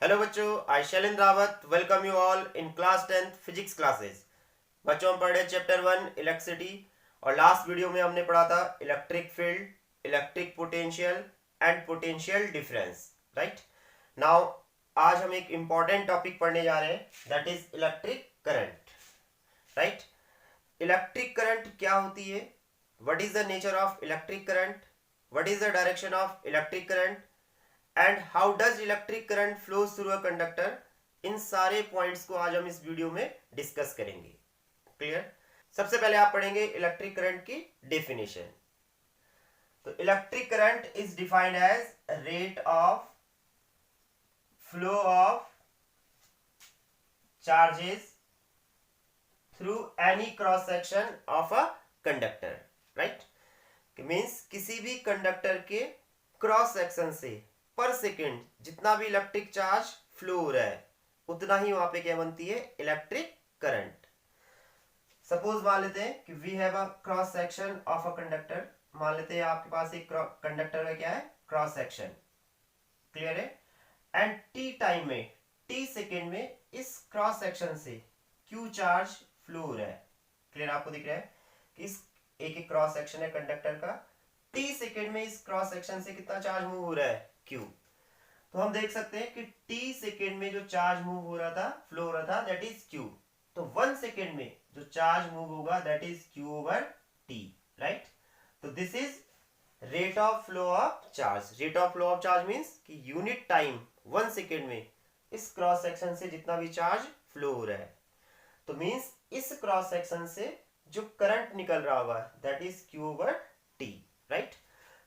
Hello बच्चों, I Shailendra Rawat welcome you all in class 10th physics classes. बच्चों हम पढ़ रहे चैप्टर 1 इलेक्ट्रिसिटी और लास्ट वीडियो में हमने पढ़ा था electric field, electric potential and potential difference. Right now आज हम एक इंपॉर्टेंट टॉपिक पढ़ने जा रहे हैं, that is electric current. Right, electric current क्या होती है, what is the nature of electric current, what is the direction of electric current and how does electric current flow through a conductor. इन सारे points को आज हम इस video में डिस्कस करेंगे। क्लियर। सबसे पहले आप पढ़ेंगे इलेक्ट्रिक करंट की डेफिनेशन। तो electric current is defined as rate of flow of charges through any cross section of a conductor. Right, means किसी भी कंडक्टर के क्रॉस सेक्शन से पर सेकेंड जितना भी इलेक्ट्रिक चार्ज फ्लो हो रहा है उतना ही वहां पे क्या बनती है, इलेक्ट्रिक करंट। सपोज मान लेते हैं कि we have a cross section of a conductor. मान लेते हैं आपके पास एक कंडक्टर का क्या है, क्रॉस सेक्शन। क्लियर है। एंड टी टाइम में, टी सेकेंड में इस क्रॉस सेक्शन से क्यू चार्ज फ्लो हो रहा है। क्लियर, आपको दिख रहा है कि इस एक क्रॉस सेक्शन है कंडक्टर का, टी सेकेंड में इस क्रॉस सेक्शन से कितना चार्ज मूव हो रहा है, क्यू। तो हम देख सकते हैं कि टी सेकेंड में जो चार्ज मूव हो रहा था, फ्लो हो रहा था, दैट इज क्यू। तो 1 सेकेंड में जो चार्ज मूव होगा that is Q over T. Right, तो this is rate of flow of charge. Rate of flow of charge means कि यूनिट टाइम 1 सेकेंड में इस क्रॉस सेक्शन से जितना भी चार्ज फ्लो हो रहा है, तो मीन्स इस क्रॉस सेक्शन से जो करंट निकल रहा होगा that is Q over T. Right,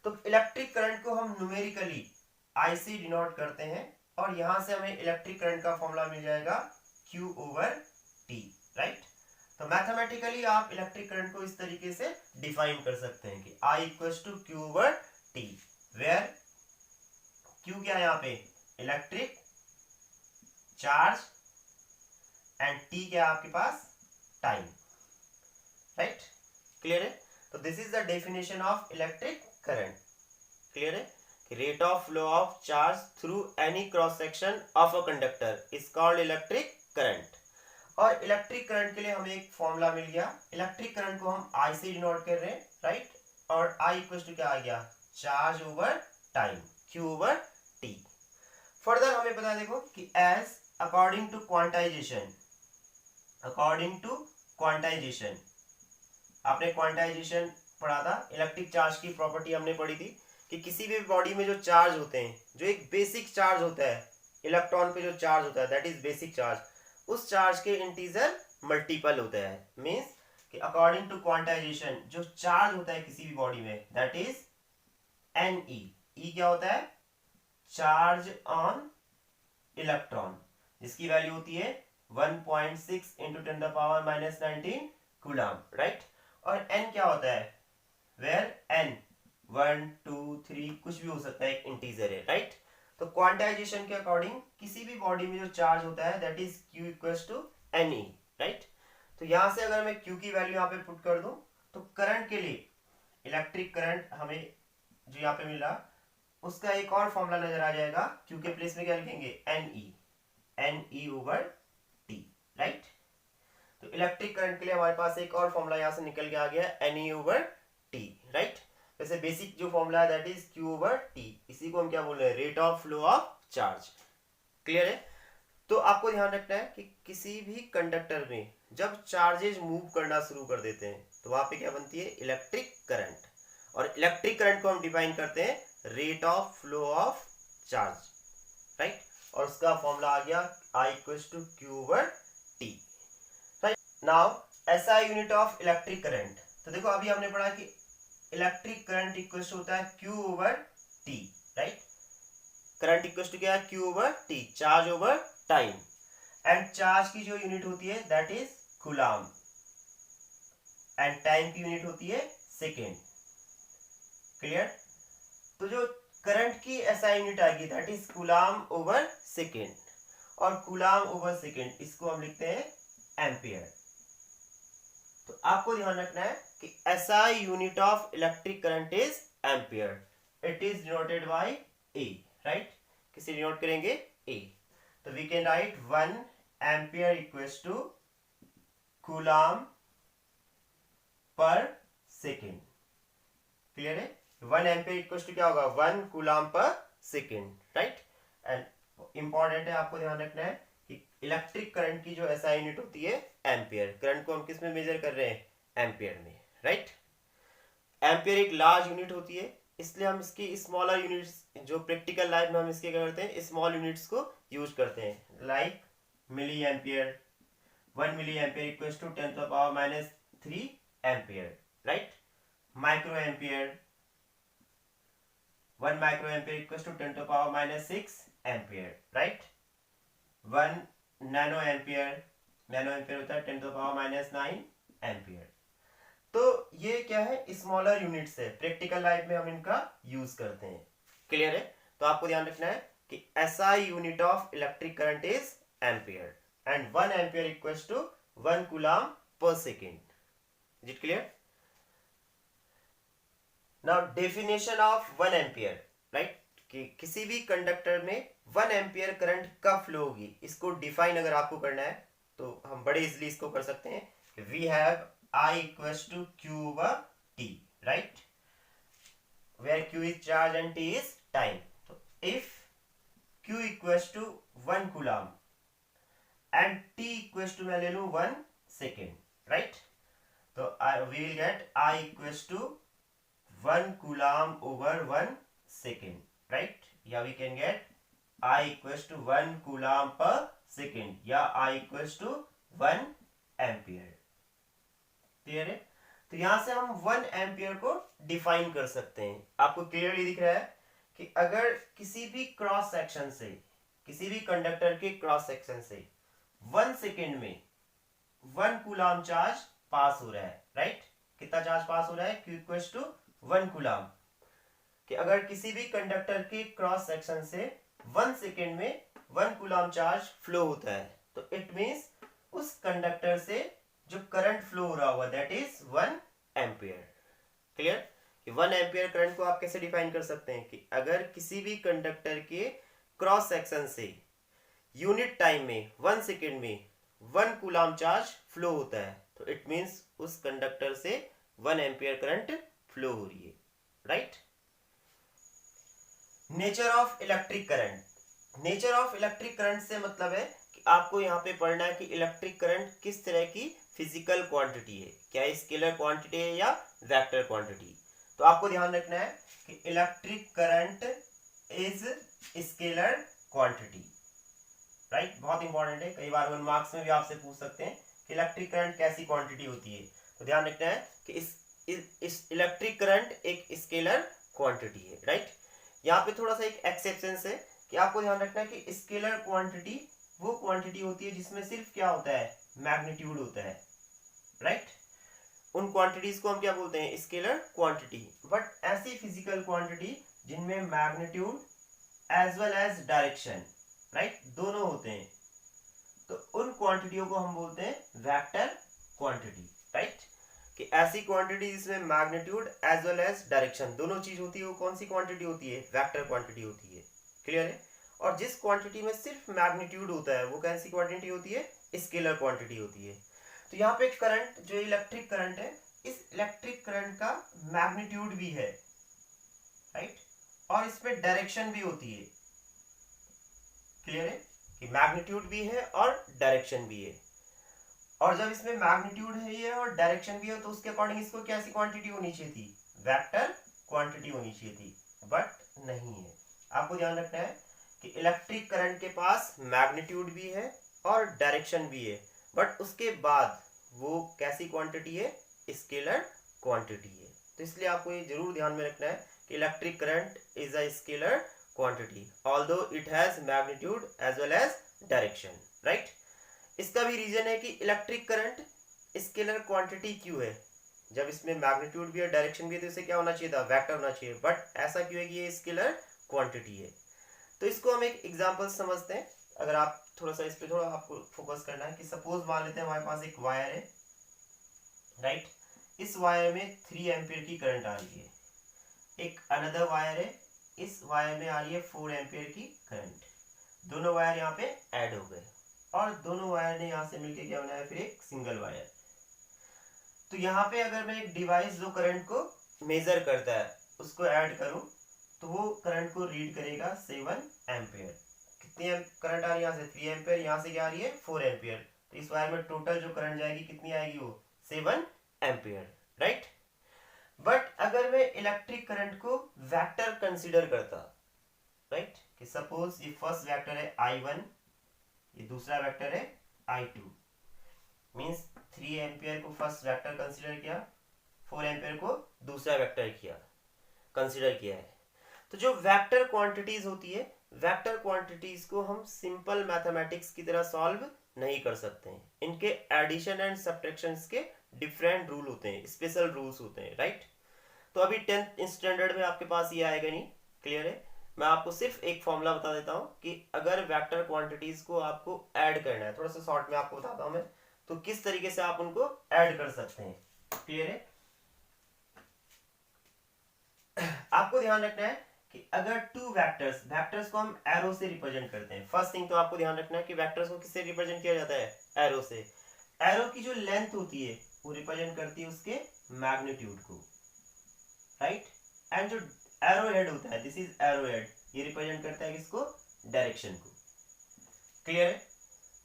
तो इलेक्ट्रिक करंट को हम न्यूमेरिकली आई से डिनोट करते हैं और यहां से हमें इलेक्ट्रिक करंट का फॉर्मूला मिल जाएगा क्यू ओवर टी। राइट, तो मैथमेटिकली आप इलेक्ट्रिक करंट को इस तरीके से डिफाइन कर सकते हैं कि I equals to Q over T, where Q क्या है यहाँ पे, इलेक्ट्रिक चार्ज एंड टी क्या है आपके पास, टाइम। राइट, क्लियर है। तो this is the definition of electric current. Clear है कि rate of flow of charge through any cross section of a conductor is called electric current. और electric current के लिए हमें एक फॉर्मूला मिल गया। इलेक्ट्रिक करंट को हम आई से डिनोट कर रहे हैं। राइट, और आई इक्वल टू क्या आ गया, charge over time, q over t. Further हमें पता है देखो कि as according to quantisation, according to quantisation, आपने क्वांटाइजेशन पढ़ा था, इलेक्ट्रिक चार्ज की प्रॉपर्टी हमने पढ़ी थी कि किसी भी बॉडी में जो चार्ज होते हैं, जो एक बेसिक चार्ज होता है, इलेक्ट्रॉन पे जो चार्ज होता है दैट इज बेसिक चार्ज, उस चार्ज के इंटीजर मल्टीपल होता है। मीन्स कि अकॉर्डिंग टू क्वांटाइजेशन जो चार्ज होता है किसी भी बॉडी में दैट इज एन ई। ई क्या होता है, चार्ज ऑन इलेक्ट्रॉन, जिसकी वैल्यू होती है 1.6 इंटू 10⁻⁻19 कूलम। राइट, और n क्या होता है, वेयर n 1 2 3 कुछ भी हो सकता है, एक इंटीजर है। राइट, तो क्वांटाइजेशन के अकॉर्डिंग किसी भी बॉडी में जो चार्ज होता है that is q equals to n e. Right, तो यहां से अगर मैं q की वैल्यू यहाँ पे पुट कर दूं तो करंट के लिए, इलेक्ट्रिक करंट हमें जो यहाँ पे मिला उसका एक और फॉर्मूला नजर आ जाएगा। q के प्लेस में क्या लिखेंगे, n e, n e over T. Right, तो इलेक्ट्रिक करंट के लिए हमारे पास एक और फॉर्मूला यहां से निकल के आ गया, n e over T. Right, वैसे बेसिक जो फॉर्मूला है that is Q over t, इसी को हम क्या बोल रहे हैं, rate of flow of charge. Clear है। तो आपको ध्यान रखना है कि किसी भी कंडक्टर में जब चार्जेस मूव करना शुरू कर देते हैं तो वहां पे क्या बनती है, इलेक्ट्रिक करंट। और इलेक्ट्रिक करंट को हम डिफाइन करते हैं rate of flow of charge. Right, और उसका फॉर्मूला आ गया I equals to Q over T. Right, now SI unit of electric current. तो देखो अभी हमने पढ़ा कि इलेक्ट्रिक करंट इक्वल्स होता है q over T. Right, current equals to क्या है, q over t, charge over time. And charge की जो यूनिट होती है that is coulomb and time की यूनिट होती है सेकेंड। क्लियर, तो जो करंट की एसआई यूनिट आएगी that is coulomb over second, और कूलम ओवर सेकेंड इसको हम लिखते हैं एम्पियर। तो आपको ध्यान रखना है कि SI unit of electric current is ampere. It is denoted by A. Right, किसे डिनोट करेंगे, ए। तो we can write 1 ampere equals to coulomb per second. Clear है? 1 एम्पियर इक्वल्स टू क्या होगा? 1 coulomb per second, right. And important है, आपको ध्यान रखना है कि इलेक्ट्रिक करंट की जो एसआई यूनिट होती है एम्पियर। करंट को हम किस में मेजर कर रहे हैं? एम्पियर में, राइट। एम्पियर एक लार्ज यूनिट होती है, इसलिए हम इसकी स्मॉलर यूनिट्स, जो प्रैक्टिकल लाइफ में हम इसके क्या करते हैं, स्मॉल यूनिट्स को यूज करते हैं, like milli ampere. 1 milli ampere equals to 10 to the power minus 3 ampere, right. Micro ampere, 1 micro ampere equals to 10 to the power minus 6 ampere, right. 1 nano ampere, nano ampere होता है 10 to the power minus 9 ampere. तो ये क्या है? Smaller units है, practical life में हम इनका यूज करते हैं। क्लियर है? तो आपको ध्यान रखना है कि SI unit of electric current is ampere and 1 ampere equals to 1 coulomb per second. Is it clear? Now definition of 1 ampere, right, कि किसी भी कंडक्टर में 1 एम्पियर करंट कब फ्लो होगी, इसको डिफाइन अगर आपको करना है तो हम बड़े इजली इसको कर सकते हैं। We have I equals to Q over T, right? Where Q is charge and T is time. So if Q equals to 1 coulomb and T equals to मैं ले लूँ 1 second, right? तो we will get I equals to 1 coulomb over 1 second, right? या we can get I equals to 1 coulomb per second या I equals to 1 ampere. Clear है? तो यहां से हम 1 एम्पियर को डिफाइन कर सकते हैं। आपको क्लियरली दिख रहा है कि अगर किसी भी क्रॉस सेक्शन से, किसी भी कंडक्टर के क्रॉस सेक्शन से 1 सेकेंड में 1 कूलम चार्ज पास हो रहा है, राइट। कितना चार्ज पास हो रहा है? Q equals to 1 coulomb. कि अगर किसी भी कंडक्टर के क्रॉस सेक्शन से 1 सेकेंड में 1 कूलम चार्ज फ्लो होता है, तो इट मींस उस कंडक्टर से जो करंट फ्लो हो रहा होगा दैट इज 1 एम्पियर। क्लियर? कि 1 एम्पियर करंट को आप कैसे डिफाइन कर सकते हैं कि अगर किसी भी कंडक्टर के क्रॉस सेक्शन से यूनिट टाइम में 1 सेकेंड में 1 कूलम चार्ज फ्लो होता है, तो इट मींस उस कंडक्टर से 1 एम्पियर करंट फ्लो हो रही है, right. Nature of electric current. Nature of electric current से मतलब है कि आपको यहाँ पे पढ़ना है कि इलेक्ट्रिक करंट किस तरह की फिजिकल क्वांटिटी है, क्या स्केलर क्वांटिटी है या वेक्टर क्वांटिटी। तो आपको ध्यान रखना है कि electric current is scalar quantity, right. बहुत इंपॉर्टेंट है, कई बार 1 मार्क्स में भी आपसे पूछ सकते हैं कि इलेक्ट्रिक करंट कैसी क्वांटिटी होती है। तो ध्यान रखना है कि इस इलेक्ट्रिक करंट एक स्केलर क्वांटिटी है, राइट। यहाँ पे थोड़ा सा एक एक्सेप्शन है कि आपको ध्यान रखना है कि स्केलर क्वांटिटी वो क्वांटिटी होती है जिसमें सिर्फ क्या होता है? मैग्नीट्यूड होता है, राइट। उन क्वांटिटीज को हम क्या बोलते हैं? Scalar quantity. बट ऐसी फिजिकल क्वांटिटी जिनमें magnitude as well as direction, right, दोनों होते हैं, तो उन क्वांटिटियों को हम बोलते हैं वेक्टर क्वांटिटी, राइट। कि ऐसी क्वांटिटी जिसमें magnitude as well as direction दोनों चीज होती है, वो कौन सी क्वांटिटी होती है? वेक्टर क्वांटिटी होती है। क्लियर है? और जिस क्वांटिटी में सिर्फ मैग्नीट्यूड होता है वो कौन सी क्वांटिटी होती है? स्केलर क्वांटिटी होती है। तो यहाँ पे करंट, जो इलेक्ट्रिक करंट है, इस इलेक्ट्रिक करंट का मैग्नीट्यूड भी है, राइट, और इस पे डायरेक्शन भी होती है। क्लियर है? कि मैग्नीट्यूड भी है और डायरेक्शन भी है। और जब इसमें मैग्नीट्यूड है ये और डायरेक्शन भी है, तो उसके अकॉर्डिंग इसको कैसी क्वांटिटी होनी चाहिए थी? वेक्टर क्वांटिटी होनी चाहिए थी, बट नहीं है। आपको ध्यान रखना है कि इलेक्ट्रिक करंट के पास मैग्नीट्यूड भी है और डायरेक्शन भी है, बट उसके बाद वो कैसी क्वांटिटी है? स्केलर क्वांटिटी है। तो इसलिए आपको ये जरूर ध्यान में रखना है कि electric current is a scalar quantity although it has magnitude as well as direction, right. इसका भी रीजन है कि इलेक्ट्रिक करंट स्केलर क्वांटिटी क्यों है? जब इसमें मैग्नीट्यूड भी है, डायरेक्शन भी है, तो इसे क्या होना चाहिए था? वेक्टर होना चाहिए, बट ऐसा क्यों है कि ये स्केलर क्वांटिटी है। तो इसको हम एक एग्जांपल समझते हैं। अगर आप थोड़ा सा इस पे थोड़ा आपको फोकस करना है कि सपोज मान लेते हैं हमारे पास एक वायर है, राइट। इस वायर में 3 एम्पियर की करंट आ रही है। एक अनदर वायर है, इस वायर में आ रही है 4 एम्पियर की करंट। दोनों वायर यहाँ पे ऐड हो गए और दोनों वायर ने यहाँ से मिलके क्या बनाया, फिर एक सिंगल वायर। तो यहाँ पे अगर मैं एक डिवाइस जो करंट को मेजर करता है उसको ऐड करूं तो वो करंट को रीड करेगा 7 एम्पियर। कितनी करंट आ रही है यहाँ से 3 एम्पियर, यहाँ से क्या आ रही है 4 एम्पियर। तो इस वायर में टोटल जो करंट जाएगी कितनी आएगी, वो 7 एम्पियर, राइट। बट अगर मैं इलेक्ट्रिक करंट को वेक्टर कंसीडर करता, राइट, कि सपोज ये फर्स्ट वेक्टर है I1, ये दूसरा वेक्टर है I2, मींस 3 एम्पियर को फर्स्ट वेक्टर कंसीडर किया, 4 एम्पियर को दूसरा वेक्टर कंसीडर किया है। तो जो वेक्टर क्वांटिटीज होती है, वेक्टर क्वांटिटीज को हम सिंपल मैथमेटिक्स की तरह सॉल्व नहीं कर सकते हैं। इनके एडिशन एंड सब्ट्रैक्शंस के डिफरेंट रूल होते हैं, स्पेशल रूल्स होते हैं, राइट। तो अभी 10th स्टैंडर्ड में आपके पास ये आएगा नहीं, क्लियर है। मैं आपको सिर्फ एक फॉर्मूला बता देता हूं कि अगर वेक्टर क्वांटिटीज को आपको ऐड करना है, थोड़ा सा शॉर्ट में आपको बताता हूं मैं, तो किस तरीके से आप उनको ऐड कर सकते हैं, क्लियर है। आपको ध्यान रखना है कि अगर टू वेक्टर्स को हम एरो से रिप्रेजेंट करते हैं। फर्स्ट थिंग तो आपको ध्यान रखना है कि वेक्टर्स को किससे रिप्रेजेंट किया जाता है, एरो से। एरो की जो लेंथ होती है वो रिप्रेजेंट करती है उसके मैग्नीट्यूड को, राइट। एंड जो एरो हेड होता है, दिस इज एरो हेड, ये रिप्रेजेंट करता है किसको, डायरेक्शन को, क्लियर है।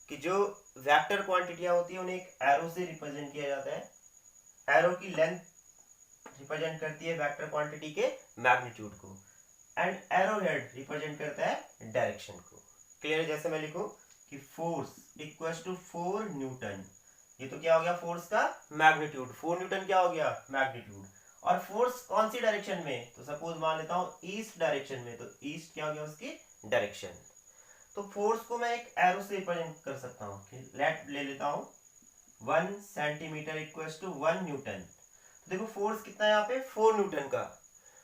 कि जो वेक्टर क्वांटिटियां होती है उन्हें एक एरो से रिप्रेजेंट किया जाता है। एरो की लेंथ रिप्रेजेंट करती है वेक्टर क्वांटिटी के मैग्नीट्यूड को, एंड एरो हेड रिप्रेजेंट करता है डायरेक्शन को, क्लियर। जैसे मैं लिखूं कि फोर्स इक्वल्स टू 4 न्यूटन, ये तो क्या हो गया, फोर्स का मैग्नीट्यूड, 4 न्यूटन क्या हो गया, मैग्नीट्यूड। और फोर्स कौन सी डायरेक्शन में, तो सपोज मान लेता हूं ईस्ट डायरेक्शन में, तो ईस्ट क्या हो गया उसकी डायरेक्शन। तो फोर्स को मैं एक एरो से रिप्रेजेंट कर सकता हूं। लेट ले लेता हूं 1 सेंटीमीटर इक्वल्स टू 1 न्यूटन। तो देखो फोर्स कितना है यहाँ पे, 4 न्यूटन का।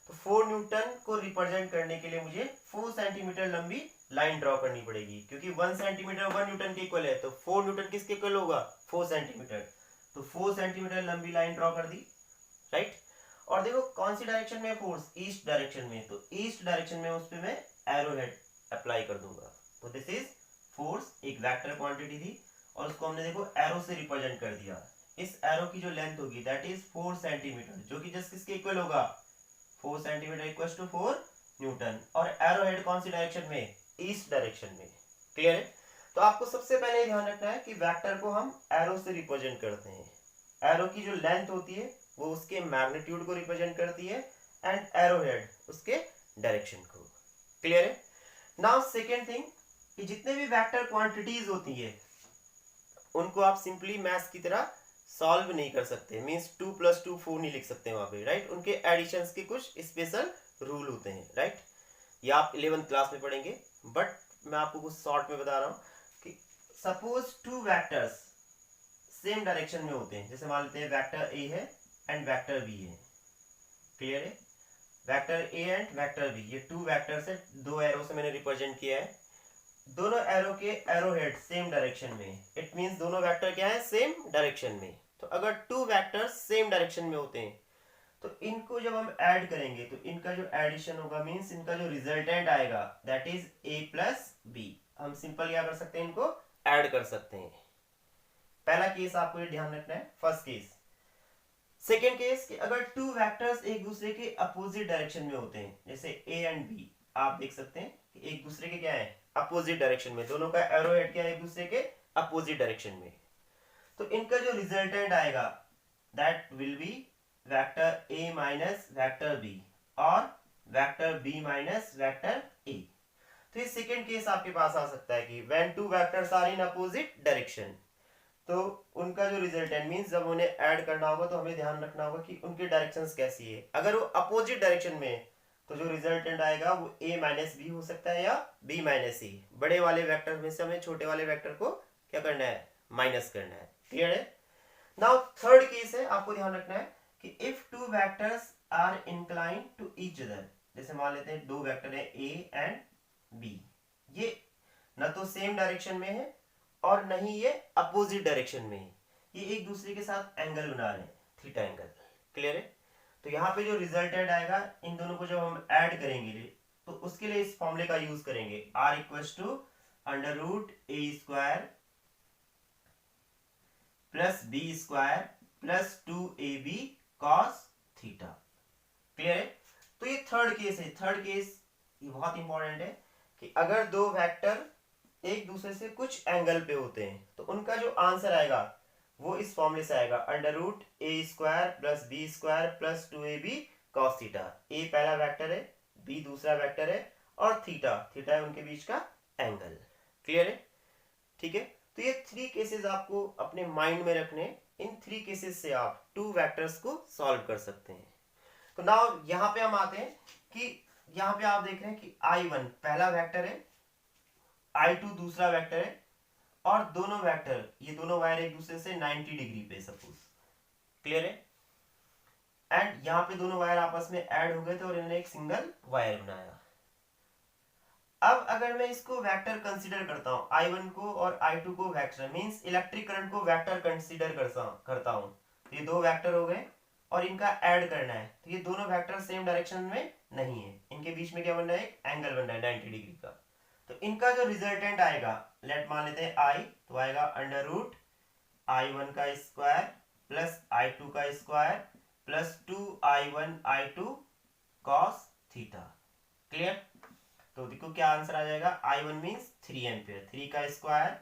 तो 4 न्यूटन को रिप्रेजेंट करने के लिए मुझे 4 सेंटीमीटर लंबी लाइन ड्रॉ करनी पड़ेगी, क्योंकि 1 सेंटीमीटर 1 न्यूटन के इक्वल है, तो 4 न्यूटन किसके इक्वल होगा, 4 सेंटीमीटर। तो 4 सेंटीमीटर लंबी लाइन ड्रॉ कर दी, राइट। और देखो कौन सी डायरेक्शन में फोर्स, ईस्ट डायरेक्शन में, तो ईस्ट डायरेक्शन में उस पर मैं एरो हेड अप्लाई कर दूंगा। तो दिस इज फोर्स, एक वेक्टर क्वांटिटी थी और उसको हमने देखो एरो से रिप्रेजेंट कर दिया। इस एरो की जो लेंथ होगी दैट इज 4 सेंटीमीटर, जो कि जस्ट किसके इक्वल होगा, 4 सेंटीमीटर इक्वल्स टू 4 न्यूटन। और एरो हेड कौन सी डायरेक्शन में, ईस्ट डायरेक्शन में, क्लियर है। तो आपको सबसे पहले ध्यान रखना है कि वेक्टर को हम एरो से रिप्रेजेंट करते हैं। एरो की जो लेंथ होती है वो उसके मैग्नीट्यूड को रिप्रेजेंट करती है, एंड एरो हेड उसके डायरेक्शन को, क्लियर है। नाउ सेकेंड थिंग, कि जितने भी वेक्टर क्वांटिटीज होती है उनको आप सिंपली मैथ्स की तरह सॉल्व नहीं कर सकते, मींस 2 + 2 4 नहीं लिख सकते वहां पे, राइट। उनके एडिशंस के कुछ स्पेशल रूल होते हैं, राइट। ये आप 11th क्लास में पढ़ेंगे, बट मैं आपको कुछ शॉर्ट में बता रहा हूं कि सपोज 2 वेक्टर्स सेम डायरेक्शन में होते हैं, जैसे मान लेते हैं वेक्टर ए है एंड वेक्टर बी है, क्लियर है। Vector A and vector B, ये 2 वेक्टर्स है, 2 एरो से मैंने रिप्रेजेंट किया है। दोनों एरो के एरो हेड सेम डायरेक्शन में, इट मींस दोनों वेक्टर क्या है, सेम डायरेक्शन में। तो अगर 2 वेक्टर्स सेम डायरेक्शन में होते हैं तो इनको जब हम ऐड करेंगे तो इनका जो एडिशन होगा, मींस इनका जो रिजल्टेंट आएगा दैट इज a + b। हम सिंपल क्या कर सकते हैं, इनको ऐड कर सकते हैं। पहला केस आपको ये ध्यान रखना है, फर्स्ट केस। सेकेंड केस कि अगर 2 वेक्टर्स एक दूसरे के अपोजिट डायरेक्शन में होते हैं, जैसे a एंड b, आप देख सकते हैं कि एक दूसरे के क्या है, अपोजिट डायरेक्शन में, दोनों का एरो हेड क्या है, एक दूसरे के अपोजिट डायरेक्शन में। तो इनका जो रिजल्टेंट आएगा that will be vector a minus vector b और vector b minus vector a। तो ये सेकेंड केस आपके पास आ सकता है कि when 2 vectors are in opposite direction, तो उनका जो रिजल्टेंट मींस जब उन्हें ऐड करना होगा तो हमें ध्यान रखना होगा कि उनकी डायरेक्शंस कैसी है। अगर वो अपोजिट डायरेक्शन में तो जो रिजल्टेंट आएगा वो a माइनस बी हो सकता है या b माइनस ए। बड़े वाले वेक्टर में से हमें छोटे वाले वेक्टर को क्या करना है, माइनस करना है, क्लियर है। नाउ थर्ड केस है, आपको ध्यान रखना है कि if 2 vectors are inclined to each other, जैसे मान लेते हैं 2 वेक्टर है a एंड b, ये न तो सेम डायरेक्शन में है और नहीं ये अपोजिट डायरेक्शन में है, ये एक दूसरे के साथ एंगल बना रहे हैं, थीटा एंगल, क्लियर है। तो यहाँ पे जो रिजल्टेंट आएगा, इन दोनों को जब हम ऐड करेंगे तो उसके लिए इस फॉर्मूले का यूज करेंगे, r equals to under root A square plus B square plus 2ab cos theta. Clear है? तो ये थर्ड केस है। थर्ड केस ये बहुत इंपॉर्टेंट है कि अगर दो वेक्टर एक दूसरे से कुछ एंगल पे होते हैं तो उनका जो आंसर आएगा वो इस फॉर्मूले से आएगा, under root A square plus B square plus 2ab cos theta. A पहला वेक्टर है, बी दूसरा वेक्टर है और थीटा थीटा है उनके बीच का एंगल। क्लियर है? ठीक है, तो ये थ्री केसेस आपको अपने माइंड में रखने। इन थ्री केसेस से आप टू वेक्टर्स को सॉल्व कर सकते हैं। तो नाउ यहां पे हम आते हैं कि यहां पे आप देख रहे हैं कि I1 पहला वेक्टर है, I2 दूसरा वेक्टर है और दोनों वेक्टर ये दोनों वायर एक दूसरे से 90 डिग्री पे सपोज। क्लियर है? एंड यहां पे दोनों वायर आपस में ऐड हो गए थे और इन्होंने एक सिंगल वायर बनाया। अब अगर मैं इसको वेक्टर कंसीडर करता हूं, I1 को और I2 को वेक्टर मींस इलेक्ट्रिक करंट को वेक्टर कंसीडर करता हूं, तो ये दो वेक्टर हो गए और इनका ऐड करना है। तो ये दोनों वेक्टर सेम डायरेक्शन में नहीं है, इनके बीच में क्या बन रहा है, एक एंगल बन रहा है 90 डिग्री का। तो इनका जो रिजल्टेंट आएगा, लेट मान लेते हैं I, तो आएगा अंडर रूट I1 का स्क्वायर प्लस I2 का square plus 2I1 I2 cos theta. Clear? तो देखो क्या आंसर आ जाएगा, I1 मीन्स 3 एम्पियर, 3 का स्क्वायर,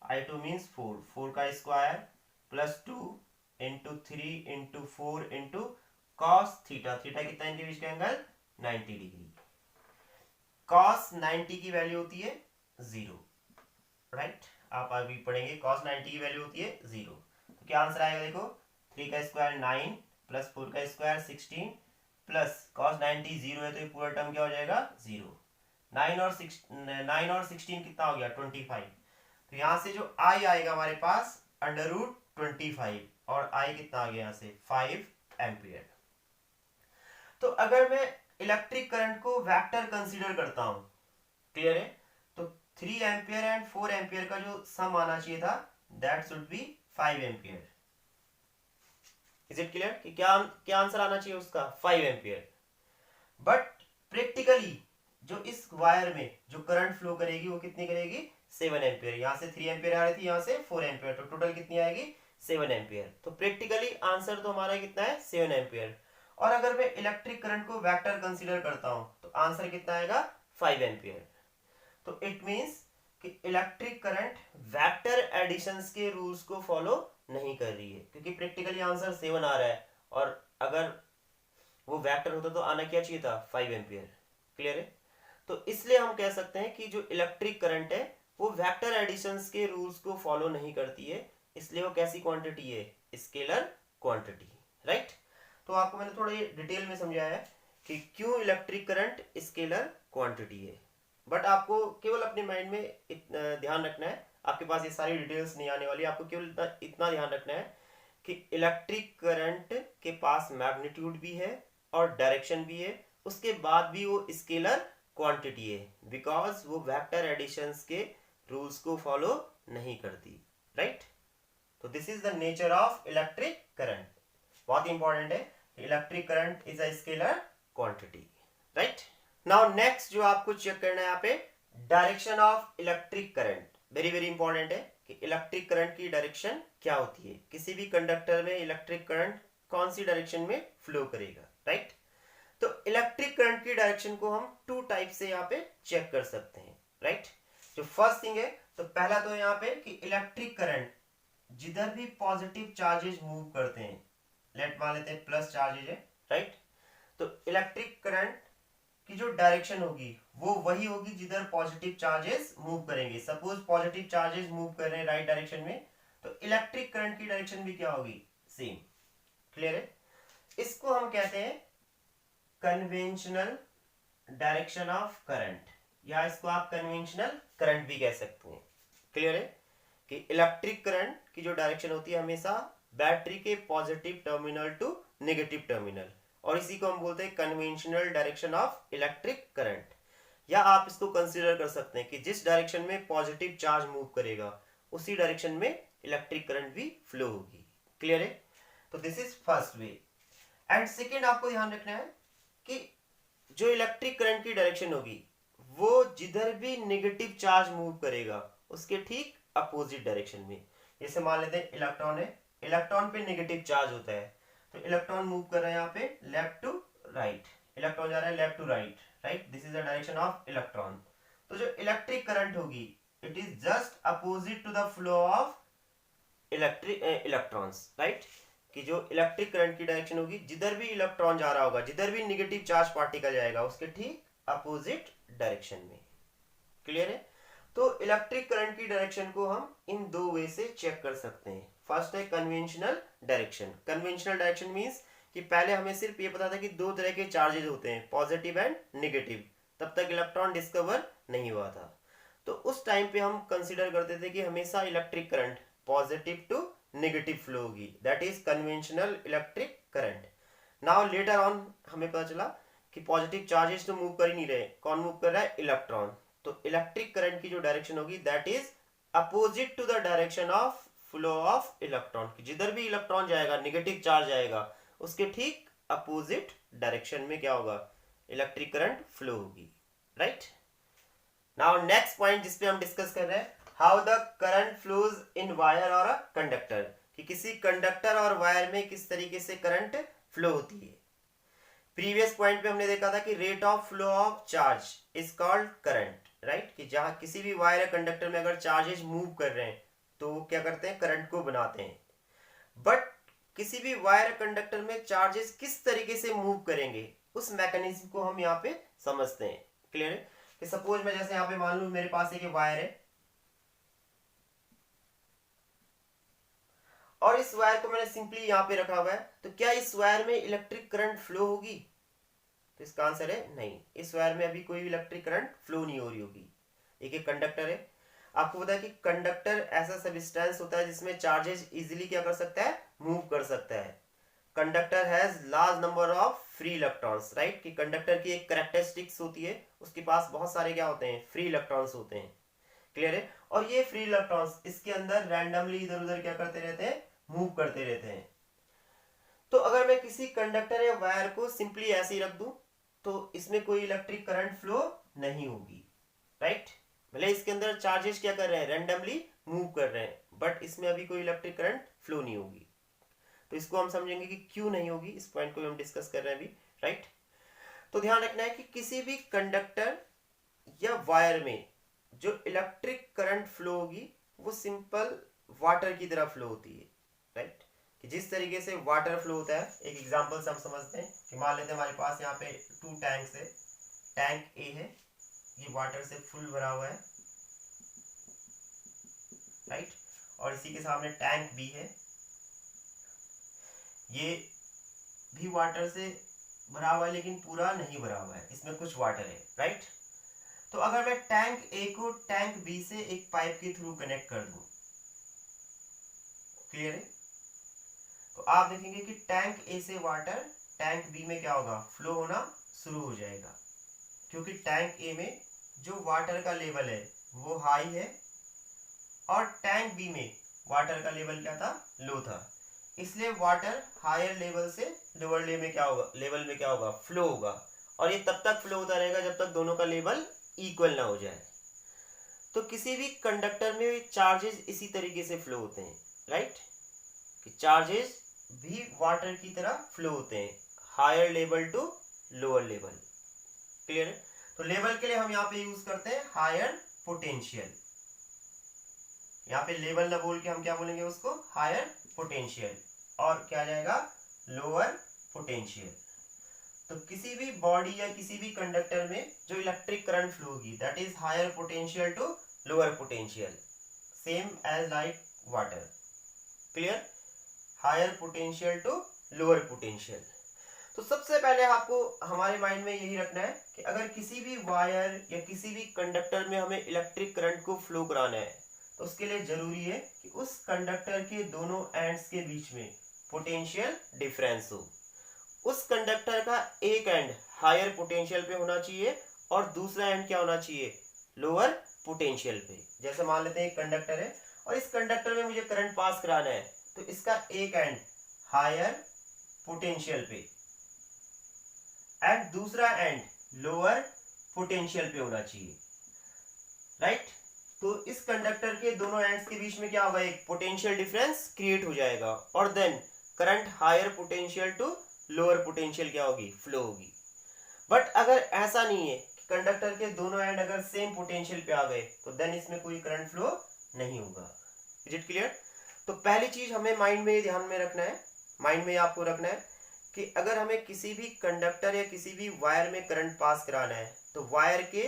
I2 मीन्स 4, 4 का square plus 2 into 3 into 4 into cos theta. Theta कितना इनके बीच का एंगल, 90 डिग्री। कॉस 90 की वैल्यू होती है 0, राइट? आप अभी पढ़ेंगे कॉस 90 की वैल्यू होती है 0। तो क्या आंसर आएगा, देखो 3 का स्क्वायर 9 प्लस 4 का स्क्वायर 16 प्लस कॉस 90 0 है तो ये पूरा टर्म क्या हो जाएगा, 0। 9 और 16 कितना हो गया, 25। तो यहां से जो I आएगा हमारे पास अंडर रूट 25 और I कितना आ गया यहाँ से 5 एम्पियर। तो अगर मैं इलेक्ट्रिक करंट को वेक्टर कंसीडर करता हूं, क्लियर है, तो 3 एम्पियर एंड 4 एम्पियर का जो सम आना चाहिए था that should be 5 ampere. Is it clear कि क्या क्या आंसर आना चाहिए उसका, 5 एम्पियर। बट प्रैक्टिकली जो इस वायर में जो करंट फ्लो करेगी वो कितनी करेगी, 7 एम्पियर। यहां से 3 एम्पियर आ रही थी, यहां से 4 एम्पियर, तो टोटल कितनी आएगी, 7 एम्पियर। तो प्रैक्टिकली आंसर तो हमारा कितना है, 7 एम्पियर। और अगर मैं इलेक्ट्रिक करंट को वेक्टर कंसीडर करता हूं तो आंसर कितना आएगा, 5 एम्पियर। तो इट मींस कि इलेक्ट्रिक करंट वेक्टर एडिशंस के रूल्स को फॉलो नहीं कर रही है, क्योंकि प्रैक्टिकली आंसर 7 आ रहा है और अगर वो वेक्टर होता तो आना क्या चाहिए था, 5 एम्पियर। क्लियर है? तो इसलिए हम कह सकते हैं कि जो इलेक्ट्रिक करंट है वो वेक्टर एडिशंस के रूल्स को फॉलो नहीं करती है, इसलिए वो कैसी क्वांटिटी है, स्केलर क्वांटिटी, राइट? तो आपको मैंने थोड़ा डिटेल में समझाया है कि क्यों इलेक्ट्रिक करंट स्केलर क्वांटिटी है। बट आपको केवल अपने माइंड में ध्यान रखना है, आपके पास ये सारी डिटेल्स नहीं आने वाली, आपको केवल इतना ध्यान रखना है कि इलेक्ट्रिक करंट के पास मैग्नीट्यूड भी है और डायरेक्शन भी है, उसके बाद भी वो स्केलर क्वांटिटी है, बिकॉज वो वेक्टर एडिशंस के रूल्स को फॉलो नहीं करती, राइट? तो this is the nature of electric current. बहुत इंपॉर्टेंट है, electric current is a scalar quantity, right? Now next जो आपको चेक करना है यहाँ पे, direction of electric current. Very very important है कि इलेक्ट्रिक करंट की डायरेक्शन क्या होती है, किसी भी कंडक्टर में इलेक्ट्रिक करंट कौन सी डायरेक्शन में फ्लो करेगा, राइट? तो इलेक्ट्रिक करंट की डायरेक्शन को हम टू टाइप से यहाँ पे चेक कर सकते हैं, राइट? जो फर्स्ट थिंग है, तो पहला तो यहाँ पे कि इलेक्ट्रिक करंट जिधर भी पॉजिटिव चार्जेस मूव करते हैं, लेट मान लेते हैं प्लस चार्जेज है, राइट? तो इलेक्ट्रिक करंट की जो डायरेक्शन होगी वो वही होगी जिधर पॉजिटिव चार्जेस मूव करेंगे। सपोज पॉजिटिव चार्जेस मूव कर रहे हैं राइट डायरेक्शन में, तो इलेक्ट्रिक करंट की डायरेक्शन भी क्या होगी, सेम। क्लियर है? इसको हम कहते हैं कन्वेंशनल डायरेक्शन ऑफ करंट, या इसको आप कन्वेंशनल करंट भी कह सकते हैं। क्लियर है कि इलेक्ट्रिक करंट की जो डायरेक्शन होती है हमेशा बैटरी के positive terminal to negative terminal, और इसी को हम बोलते हैं conventional direction of electric current. या आप इसको कंसीडर कर सकते हैं कि जिस डायरेक्शन में पॉजिटिव चार्ज मूव करेगा उसी डायरेक्शन में इलेक्ट्रिक करंट भी फ्लो होगी। क्लियर है? तो this is first way. And second आपको ध्यान रखना है कि जो इलेक्ट्रिक करंट की डायरेक्शन होगी वो जिधर भी नेगेटिव चार्ज मूव करेगा उसके ठीक अपोजिट डायरेक्शन में। जैसे मान लेते हैं इलेक्ट्रॉन है, इलेक्ट्रॉन पे नेगेटिव चार्ज होता है, तो इलेक्ट्रॉन मूव कर रहा है यहाँ पे लेफ्ट टू राइट, इलेक्ट्रॉन जा रहा है left to right, right, this is the direction of electron. तो जो इलेक्ट्रिक करंट होगी it is just opposite to the flow of electrons, right, कि जो इलेक्ट्रिक करंट की डायरेक्शन होगी जिधर भी इलेक्ट्रॉन जा रहा होगा, जिधर भी नेगेटिव चार्ज पार्टिकल जाएगा उसके ठीक अपोजिट डायरेक्शन में। क्लियर है? तो इलेक्ट्रिक करंट की डायरेक्शन को हम इन दो वे से चेक कर सकते हैं। फर्स्ट है conventional direction. Conventional direction means कि पहले हमें सिर्फ ये पता था कि दो तरह के चार्जेस होते हैं, पॉजिटिव एंड नेगेटिव, तब तक इलेक्ट्रॉन डिस्कवर नहीं हुआ था। तो उस टाइम पे हम कंसीडर करते थे कि हमेशा electric current positive to negative flow होगी, that is conventional electric current. Now later on हमें पता चला कि पॉजिटिव चार्जेस तो मूव कर ही नहीं रहे, कौन मूव कर रहा है? इलेक्ट्रॉन। तो इलेक्ट्रिक करंट की जो डायरेक्शन होगी that is opposite to the direction of flow of electron, जिधर भी इलेक्ट्रॉन जाएगा नेगेटिव चार्ज आएगा उसके ठीक अपोजिट डायरेक्शन में क्या होगा? इलेक्ट्रिक करंट फ्लो होगी, राइट। नाउ नेक्स्ट पॉइंट जिसपे हम डिस्कस कर रहे हैं, how the current flows in wire और अ कंडक्टर, कि किसी कंडक्टर और वायर में किस तरीके से करंट फ्लो होती है। प्रीवियस पॉइंट पे हमने देखा था कि rate of flow of charge is called current, right, कि जहां किसी भी वायर या कंडक्टर में अगर चार्जेस मूव कर रहे हैं तो वो क्या करते हैं? करंट को बनाते हैं। बट किसी भी वायर या कंडक्टर में चार्जेस किस तरीके से मूव करेंगे उस मैकेनिज्म को हम यहाँ पे समझते हैं। क्लियर है? कि सपोज मैं जैसे यहाँ पे मान लू मेरे पास एक वायर है और इस वायर को मैंने सिंपली यहाँ पे रखा हुआ है, तो क्या इस वायर में इलेक्ट्रिक करंट फ्लो होगी? तो इसका आंसर है नहीं, इस वायर में अभी कोई इलेक्ट्रिक करंट फ्लो नहीं हो रही होगी। एक कंडक्टर है, आपको पता है कि कंडक्टर ऐसा सब्सटेंस होता है जिसमें चार्जेस इजीली क्या कर सकता है? मूव कर सकता है। Conductor has large number of free electrons, right, कि कंडक्टर की एक कैरेक्टरिस्टिक्स होती है, उसके पास बहुत सारे क्या होते हैं? फ्री इलेक्ट्रॉन्स होते हैं। क्लियर है? और ये फ्री इलेक्ट्रॉन्स इसके अंदर रैंडमली इधर उधर क्या करते रहते हैं? मूव करते रहते हैं। तो अगर मैं किसी कंडक्टर या वायर को सिंपली ऐसे ही रख दूं तो इसमें कोई इलेक्ट्रिक करंट फ्लो नहीं होगी, राइट। भले इसके अंदर चार्जेस क्या कर रहे हैं? रैंडमली मूव कर रहे हैं, बट इसमें अभी कोई इलेक्ट्रिक करंट फ्लो नहीं होगी। तो इसको हम समझेंगे कि क्यों नहीं होगी, इस पॉइंट को हम डिस्कस कर रहे हैं अभी, राइट। तो ध्यान रखना है कि किसी भी कंडक्टर या वायर में जो इलेक्ट्रिक करंट फ्लो होगी वो सिंपल वाटर की तरह फ्लो होती है, राइट, कि जिस तरीके से वाटर फ्लो होता है। एक एग्जांपल से हम समझते हैं कि मान लेते हैं हमारे पास यहाँ पे 2 टैंक्स है, टैंक ए है, ये वाटर से फुल भरा हुआ है, राइट, और इसी के सामने टैंक बी है, ये भी वाटर से भरा हुआ है लेकिन पूरा नहीं भरा हुआ है, इसमें कुछ वाटर है, राइट। तो अगर मैं टैंक ए को टैंक बी से एक पाइप के थ्रू कनेक्ट कर दूं, क्लियर है, तो आप देखेंगे कि टैंक ए से वाटर टैंक बी में क्या होगा? फ्लो होना शुरू हो जाएगा, क्योंकि टैंक ए में जो वाटर का लेवल है वो हाई है और टैंक बी में वाटर का लेवल क्या था? लो था, इसलिए वाटर हायर लेवल से लोअर लेवल में क्या होगा? फ्लो होगा, और ये तब तक फ्लो होता रहेगा जब तक दोनों का लेवल इक्वल ना हो जाए। तो किसी भी कंडक्टर में चार्जेस इसी तरीके से फ्लो होते हैं, राइट, कि चार्जेस भी वाटर की तरह फ्लो होते हैं, higher level to lower level. Clear है? तो लेवल के लिए हम यहाँ पे यूज करते हैं हायर पोटेंशियल। यहाँ पे लेवल ना बोल के हम क्या बोलेंगे उसको? हायर पोटेंशियल, और क्या जाएगा? Lower potential. तो किसी भी बॉडी या किसी भी कंडक्टर में जो इलेक्ट्रिक करंट फ्लो होगी that is higher potential to lower potential, same as like water. Clear? Higher potential to lower potential. तो सबसे पहले आपको हमारे माइंड में यही रखना है कि अगर किसी भी वायर या किसी भी कंडक्टर में हमें इलेक्ट्रिक करंट को फ्लो कराना है तो उसके लिए जरूरी है कि उस कंडक्टर के दोनों एंड्स के बीच में पोटेंशियल डिफरेंस हो। उस कंडक्टर का एक एंड हायर पोटेंशियल पे होना चाहिए और दूसरा एंड क्या होना चाहिए? लोअर पोटेंशियल पे। जैसे मान लेते हैं एक कंडक्टर है और इस कंडक्टर में मुझे करंट पास कराना है, तो इसका एक एंड हायर पोटेंशियल पे एंड दूसरा एंड लोअर पोटेंशियल पे होना चाहिए, राइट। तो इस कंडक्टर के दोनों एंड्स के बीच में क्या होगा, एक पोटेंशियल डिफरेंस क्रिएट हो जाएगा और then current higher potential to lower potential क्या होगी, फ्लो होगी। बट अगर ऐसा नहीं है कि कंडक्टर के दोनों एंड अगर सेम पोटेंशियल पे आ गए तो देन इसमें कोई करंट फ्लो नहीं होगा। Is it clear? तो पहली चीज हमें माइंड में ध्यान में रखना है, माइंड में आपको रखना है कि अगर हमें किसी भी कंडक्टर या किसी भी वायर में करंट पास कराना है तो वायर के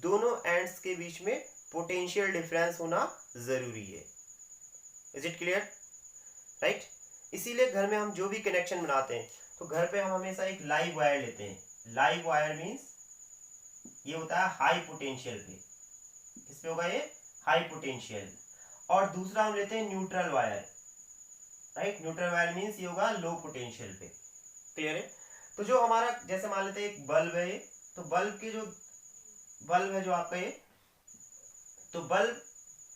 दोनों एंड्स के बीच में पोटेंशियल डिफरेंस होना जरूरी है। Is it clear? राइट। इसीलिए घर में हम जो भी कनेक्शन बनाते हैं तो घर पे हम हमेशा एक लाइव वायर लेते हैं। लाइव वायर मींस ये होता है हाई पोटेंशियल पे, किस पे होगा ये, हाई पोटेंशियल। और दूसरा हम लेते हैं neutral wire, right. Neutral wire means ये होगा लो पोटेंशियल पे। क्लियर है? तो जो हमारा जैसे मान लेते हैं एक बल्ब है, तो बल्ब के जो बल्ब है जो आपका ये, तो बल्ब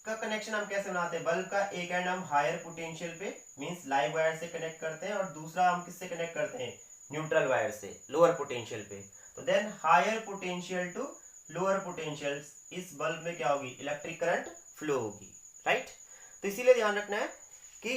का कनेक्शन हम कैसे बनाते हैं, बल्ब का एक एंड हम हायर पोटेंशियल पे मींस लाइव वायर से कनेक्ट करते हैं और दूसरा हम किससे कनेक्ट करते हैं, न्यूट्रल वायर से लोअर पोटेंशियल पे। तो then higher potential to lower potential, इस बल्ब में क्या होगी, इलेक्ट्रिक करंट फ्लो होगी, राइट। तो इसीलिए ध्यान रखना है कि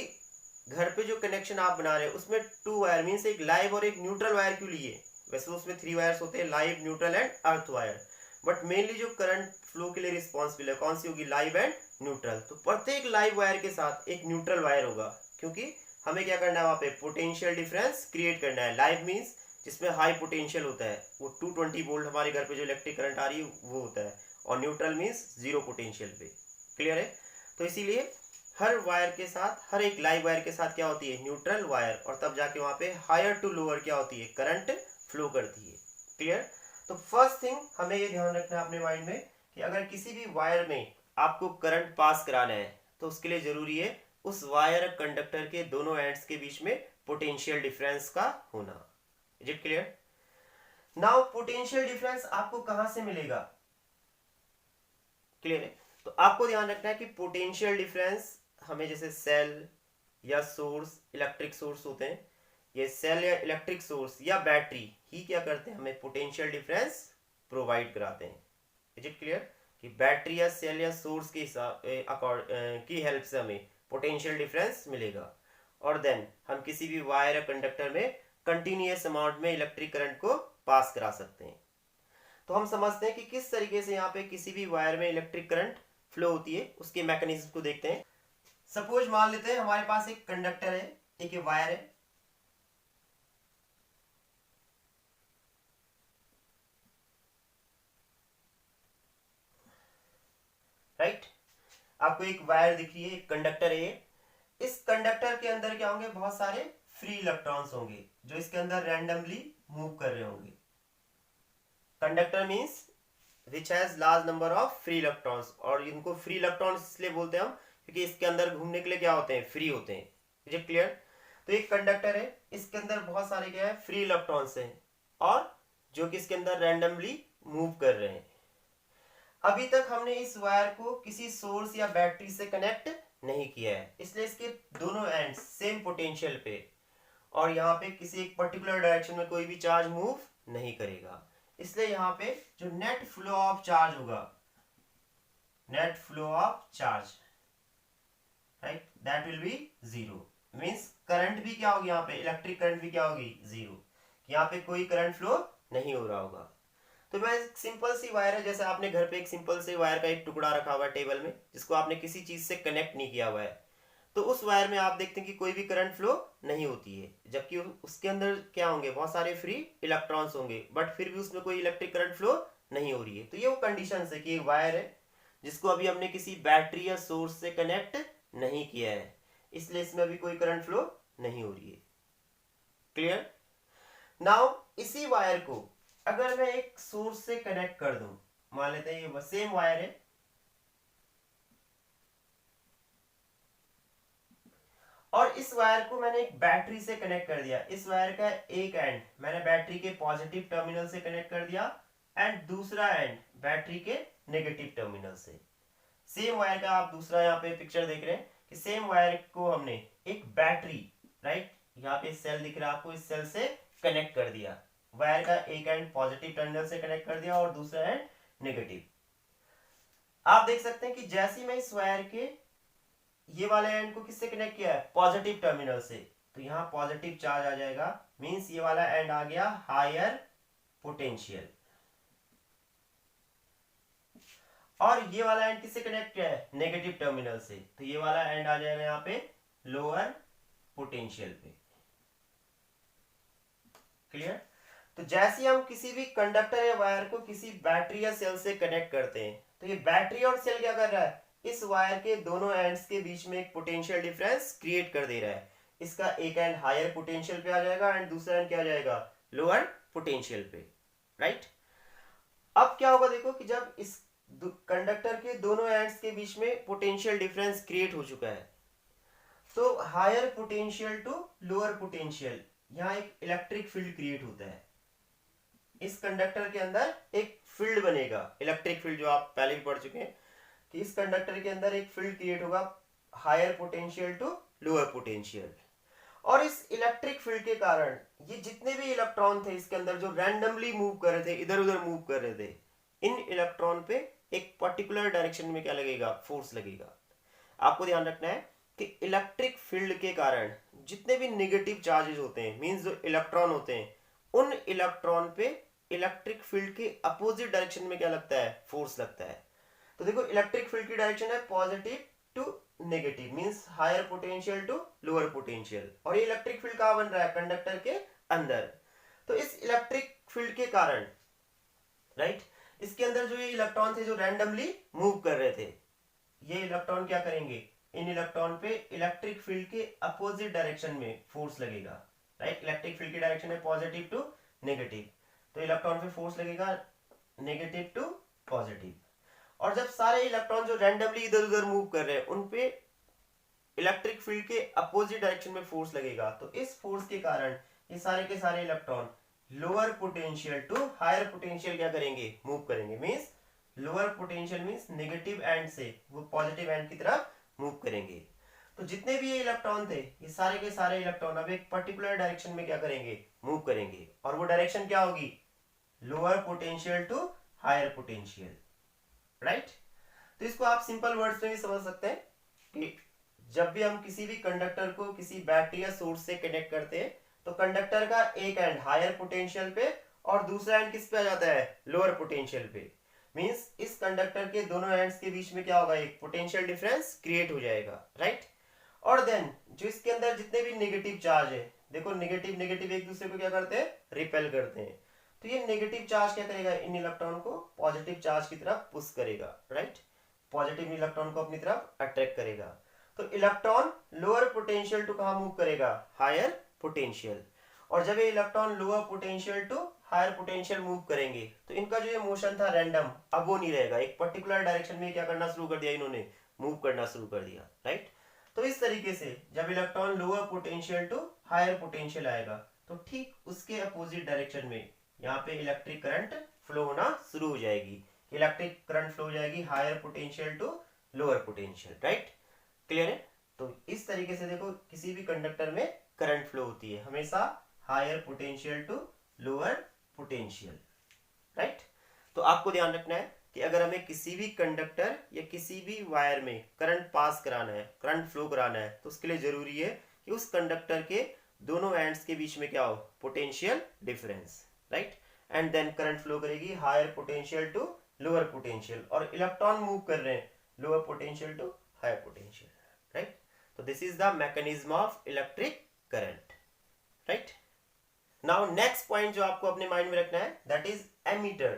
घर पे जो कनेक्शन आप बना रहे हैं उसमें टू वायर मींस एक लाइव और एक न्यूट्रल वायर क्यों लिए, वैसे तो उसमें 3 वायर्स होते हैं, live, neutral and earth wire, but mainly जो करंट फ्लो के लिए रिस्पॉन्सिबल है कौन सी होगी, लाइव एंड न्यूट्रल। तो प्रत्येक लाइव वायर के साथ एक न्यूट्रल वायर होगा, क्योंकि हमें क्या करना है, वहां पे पोटेंशियल डिफरेंस क्रिएट करना है। लाइव मींस जिसमें हाई पोटेंशियल होता है, वो 220 वोल्ट हमारे घर पे जो इलेक्ट्रिक करंट आ रही है वो होता है, और न्यूट्रल मींस जीरो पोटेंशियल पे। क्लियर है? तो इसीलिए हर वायर के साथ, हर एक लाइव वायर के साथ क्या होती है, न्यूट्रल वायर, और तब जाके वहां पे हायर टू लोअर क्या होती है, करंट फ्लो करती है। क्लियर? तो फर्स्ट थिंग हमें ये ध्यान रखना है अपने माइंड में कि अगर किसी भी वायर में आपको करंट पास कराना है तो उसके लिए जरूरी है उस वायर कंडक्टर के दोनों एंड्स के बीच में पोटेंशियल डिफरेंस का होना। Is it clear? Now potential difference आपको कहां से मिलेगा? क्लियर है? तो आपको ध्यान रखना है कि पोटेंशियल डिफरेंस हमें जैसे सेल या सोर्स, इलेक्ट्रिक सोर्स होते हैं, ये सेल या इलेक्ट्रिक सोर्स या बैटरी ही क्या करते हैं, हमें पोटेंशियल डिफरेंस प्रोवाइड कराते हैं। Is it clear? कि बैटरी या सेल या सोर्स के हिसाब की हेल्प से हमें पोटेंशियल डिफरेंस मिलेगा, और देन हम किसी भी वायर या कंडक्टर में कंटिन्यूअस अमाउंट में इलेक्ट्रिक करंट को पास करा सकते हैं। तो हम समझते हैं कि किस तरीके से यहाँ पे किसी भी वायर में इलेक्ट्रिक करंट फ्लो होती है, उसके मैकेनिज्म को देखते हैं। सपोज मान लेते हैं हमारे पास एक कंडक्टर है, एक वायर है, राइट। आपको एक वायर दिख रही है, एक कंडक्टर है, इस कंडक्टर के अंदर क्या होंगे, बहुत सारे फ्री इलेक्ट्रॉन्स होंगे जो इसके अंदर रैंडमली मूव कर रहे होंगे। Conductor means which has large number of free electrons, और इनको फ्री इलेक्ट्रॉन्स इसलिए बोलते हैं हम क्योंकि इसके अंदर घूमने के लिए क्या होते हैं, फ्री होते हैं। Is it clear? तो एक कंडक्टर है, इसके अंदर बहुत सारे क्या है, फ्री इलेक्ट्रॉन्स हैं, और जो कि इसके अंदर रैंडमली मूव कर रहे हैं। अभी तक हमने इस वायर को किसी सोर्स या बैटरी से कनेक्ट नहीं किया है, इसलिए इसके दोनों एंड्स सेम पोटेंशियल पे, और यहाँ पे किसी एक पर्टिकुलर डायरेक्शन में कोई भी चार्ज मूव नहीं करेगा, इसलिए यहाँ पे जो नेट फ्लो ऑफ चार्ज होगा, net flow of charge, right, that will be zero. Means current भी क्या होगी, यहाँ पे इलेक्ट्रिक करंट भी क्या होगी, जीरो, यहाँ पे कोई करंट फ्लो नहीं हो रहा होगा। तो मैं सिंपल सी वायर है, जैसे आपने घर पे एक सिंपल से वायर का एक टुकड़ा रखा हुआ है टेबल में, जिसको आपने किसी चीज से कनेक्ट नहीं किया हुआ है, तो उस वायर में आप देखते हैं कि कोई भी करंट फ्लो नहीं होती है, जबकि उसके अंदर क्या होंगे, बहुत सारे फ्री इलेक्ट्रॉन्स होंगे, बट फिर भी उसमें कोई इलेक्ट्रिक करंट फ्लो नहीं हो रही है। तो ये वो कंडीशन है कि एक वायर है जिसको अभी हमने किसी बैटरी या सोर्स से कनेक्ट नहीं किया है, इसलिए इसमें अभी कोई करंट फ्लो नहीं हो रही है। क्लियर? नाउ इसी वायर को अगर मैं एक सोर्स से कनेक्ट कर दूं, मान लेते हैं ये सेम वायर है, और इस वायर को मैंने एक बैटरी से कनेक्ट कर दिया, इस वायर का एक एंड मैंने बैटरी के पॉजिटिव टर्मिनल से कनेक्ट कर दिया एंड दूसरा एंड बैटरी के नेगेटिव टर्मिनल से। सेम वायर का आप दूसरा यहाँ पे पिक्चर देख रहे हैं कि सेम वायर को हमने एक बैटरी, राइट, यहाँ पे सेल दिख रहा है आपको, इस सेल से कनेक्ट कर दिया, वायर का एक एंड पॉजिटिव टर्मिनल से कनेक्ट कर दिया और दूसरा एंड नेगेटिव। आप देख सकते हैं कि जैसे ही मैं इस वायर के ये वाले एंड को किससे कनेक्ट किया है, पॉजिटिव टर्मिनल से, तो यहां पॉजिटिव चार्ज आ जाएगा, मींस ये वाला एंड आ गया हायर पोटेंशियल। और ये वाला एंड किससे कनेक्ट किया है, नेगेटिव टर्मिनल से, तो ये वाला एंड आ जाएगा यहाँ पे लोअर पोटेंशियल पे। क्लियर। तो जैसे ही हम किसी भी कंडक्टर या वायर को किसी बैटरी या सेल से कनेक्ट करते हैं, तो ये बैटरी और सेल क्या कर रहा है, इस वायर के दोनों एंड्स के बीच में एक पोटेंशियल डिफरेंस क्रिएट कर दे रहा है। इसका एक एंड हायर पोटेंशियल पे आ जाएगा एंड दूसरा एंड क्या आ जाएगा, लोअर पोटेंशियल पे, राइट। अब क्या होगा देखो कि जब इस कंडक्टर के दोनों एंड्स के बीच में पोटेंशियल डिफरेंस क्रिएट हो चुका है, तो higher potential to lower potential, यहां एक इलेक्ट्रिक फील्ड क्रिएट होता है। इस कंडक्टर के अंदर एक फील्ड बनेगा, इलेक्ट्रिक फील्ड, जो आप पहले भी पढ़ चुके हैं कि इस कंडक्टर के अंदर एक फील्ड क्रिएट होगा higher potential to lower potential. और इस इलेक्ट्रिक फील्ड के कारण ये जितने भी इलेक्ट्रॉन थे इसके अंदर जो रैंडमली मूव कर रहे थे, इधर उधर मूव कर रहे थे, इन इलेक्ट्रॉन पे एक पर्टिकुलर डायरेक्शन में क्या लगेगा, फोर्स लगेगा। आपको ध्यान रखना है कि इलेक्ट्रिक फील्ड के कारण जितने भी नेगेटिव चार्जेस होते हैं, मींस जो इलेक्ट्रॉन होते हैं, उन इलेक्ट्रॉन पे इलेक्ट्रिक फील्ड के अपोजिट डायरेक्शन में क्या लगता है, फोर्स लगता है। तो देखो इलेक्ट्रिक फील्ड की डायरेक्शन है positive to negative, means higher potential to lower potential, और ये इलेक्ट्रिक फील्ड कहां बन रहा है, कंडक्टर के अंदर। तो इस इलेक्ट्रिक फील्ड के कारण, राइट, इसके अंदर जो ये इलेक्ट्रॉन थे जो रैंडमली मूव कर रहे थे, ये इलेक्ट्रॉन क्या करेंगे, इन इलेक्ट्रॉन पे इलेक्ट्रिक फील्ड के अपोजिट डायरेक्शन में फोर्स लगेगा, राइट। इलेक्ट्रिक फील्ड की डायरेक्शन है पॉजिटिव टू नेगेटिव, तो इलेक्ट्रॉन पे फोर्स लगेगा नेगेटिव टू पॉजिटिव। और जब सारे इलेक्ट्रॉन जो रैंडमली इधर उधर मूव कर रहे हैं उन पे इलेक्ट्रिक फील्ड के अपोजिट डायरेक्शन में फोर्स लगेगा, तो इस फोर्स के कारण ये सारे के सारे electron lower potential to higher potential क्या करेंगे, मूव करेंगे। Means lower potential means negative end से वो पॉजिटिव एंड की तरफ मूव करेंगे। तो जितने भी ये इलेक्ट्रॉन थे, ये सारे के सारे इलेक्ट्रॉन अब एक पर्टिकुलर डायरेक्शन में क्या करेंगे, मूव करेंगे, और वो डायरेक्शन क्या होगी, lower potential to higher potential, right. तो इसको आप सिंपल वर्ड्स में भी समझ सकते हैं कि जब भी हम किसी भी कंडक्टर को किसी बैटरी या सोर्स से कनेक्ट करते हैं, तो कंडक्टर का एक एंड हायर पोटेंशियल पे और दूसरा एंड किस पे आ जाता है, लोअर पोटेंशियल पे। मींस इस कंडक्टर के दोनों एंड्स के बीच में क्या होगा, एक पोटेंशियल डिफरेंस क्रिएट हो जाएगा, राइट। और देन जो इसके अंदर जितने भी नेगेटिव चार्ज है, देखो नेगेटिव नेगेटिव एक दूसरे को क्या करते हैं, रिपेल करते हैं, तो ये नेगेटिव चार्ज क्या करेगा, इन इलेक्ट्रॉन को पॉजिटिव चार्ज की तरफ पुश करेगा, राइट। पॉजिटिव इलेक्ट्रॉन को अपनी तरफ अट्रैक्ट करेगा। तो इलेक्ट्रॉन लोअर पोटेंशियल टू कहां मूव करेगा, हायर पोटेंशियल। और जब ये electron lower potential to higher potential move करेंगे, तो इनका जो ये मोशन था रैंडम, अब वो नहीं रहेगा, एक पर्टिकुलर डायरेक्शन में क्या करना शुरू कर दिया, इन्होंने मूव करना शुरू कर दिया, राइट। तो इस तरीके से जब electron lower potential to higher potential आएगा, तो ठीक उसके अपोजिट डायरेक्शन में यहाँ पे इलेक्ट्रिक करंट फ्लो होना शुरू हो जाएगी। इलेक्ट्रिक करंट फ्लो हो जाएगी higher potential to lower potential, right. Clear है। तो इस तरीके से देखो किसी भी कंडक्टर में करंट फ्लो होती है हमेशा higher potential to lower potential, right. तो आपको ध्यान रखना है कि अगर हमें किसी भी कंडक्टर या किसी भी वायर में करंट पास कराना है, करंट फ्लो कराना है, तो उसके लिए जरूरी है कि उस कंडक्टर के दोनों एंड्स के बीच में क्या हो, potential difference, right. And then current flow करेगी higher potential to lower potential, और इलेक्ट्रॉन मूव कर रहे हैं lower potential to higher potential, right. तो this is the mechanism of electric current, right. Now next point जो आपको अपने mind में रखना है, दैट इज एमीटर।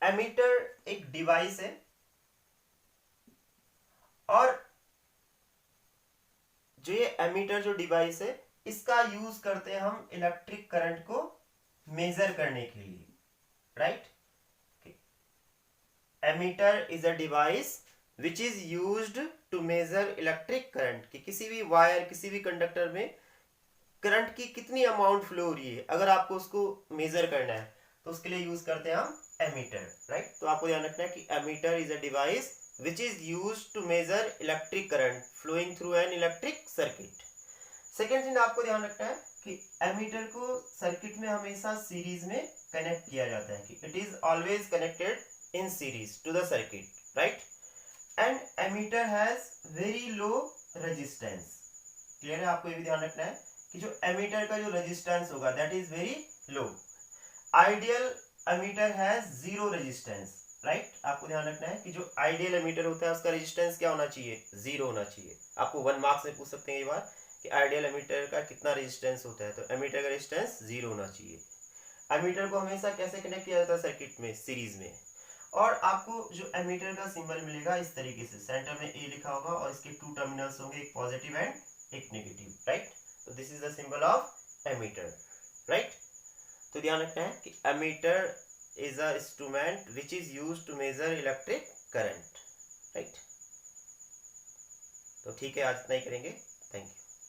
एमीटर एक डिवाइस है, और जो ये एमीटर जो डिवाइस है, इसका यूज करते हैं हम इलेक्ट्रिक करंट को मेजर करने के लिए, right. Ammeter is a device which is used to measure electric current, कि किसी भी वायर किसी भी कंडक्टर में करंट की कितनी अमाउंट फ्लो हो रही है, अगर आपको उसको मेजर करना है तो उसके लिए यूज करते हैं हम एमीटर, राइट। तो आपको ध्यान रखना है कि ammeter is a device which is used to measure electric current flowing through an electric circuit. Second चीज आपको ध्यान रखना है कि एमीटर को सर्किट में हमेशा सीरीज में कनेक्ट किया जाता है, कि it is always connected in series to the circuit, right. And ammeter has very low resistance. Clear है? आपको ये भी ध्यान रखना है कि जो एमीटर का जो रेजिस्टेंस होगा that is very low. Ideal ammeter has zero resistance, right. आपको ध्यान रखना है कि जो आइडियल एमीटर होता है उसका रेजिस्टेंस क्या होना चाहिए? जीरो होना चाहिए। आपको 1 मार्क्स में पूछ सकते हैं ये बात कि आइडियल एमीटर का कितना रेजिस्टेंस होता है, तो एमीटर का रेजिस्टेंस जीरो होना चाहिए। एमीटर को हमेशा कैसे कनेक्ट किया जाता है सर्किट में? सीरीज में। और आपको जो एमीटर का सिंबल मिलेगा इस तरीके से, सेंटर में ए लिखा होगा और इसके 2 टर्मिनल्स होंगे, एक पॉजिटिव एंड एक नेगेटिव, राइट। तो this is the symbol of ammeter, right. तो ध्यान रखना है कि ammeter is a instrument which is used to measure electric current, right. तो ठीक है, आज इतना ही करेंगे। Thank you.